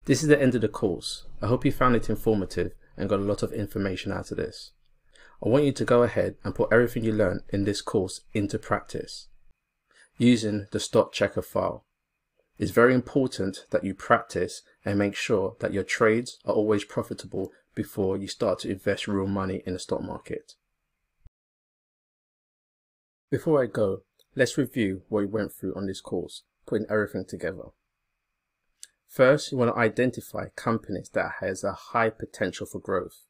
This is the end of the course. I hope you found it informative and got a lot of information out of this. I want you to go ahead and put everything you learned in this course into practice using the stock checker file. It's very important that you practice and make sure that your trades are always profitable before you start to invest real money in the stock market. Before I go, let's review what we went through on this course, putting everything together. First, you want to identify companies that has a high potential for growth.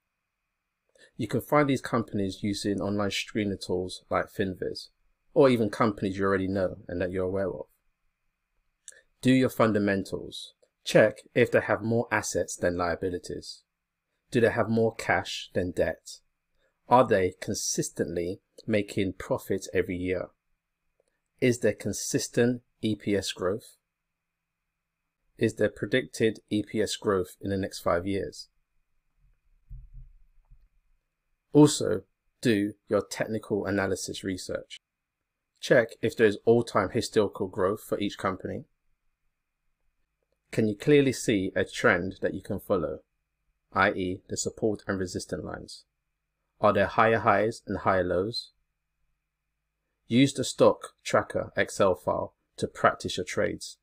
You can find these companies using online screener tools like Finviz, or even companies you already know and that you're aware of. Do your fundamentals. Check if they have more assets than liabilities. Do they have more cash than debt? Are they consistently making profits every year? Is there consistent EPS growth? Is there predicted EPS growth in the next 5 years? Also, do your technical analysis research. Check if there is all-time historical growth for each company. Can you clearly see a trend that you can follow, i.e. the support and resistance lines? Are there higher highs and higher lows? Use the stock tracker Excel file to practice your trades.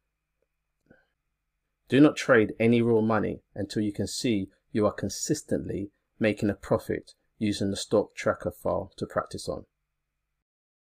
Do not trade any real money until you can see you are consistently making a profit using the stock tracker file to practice on.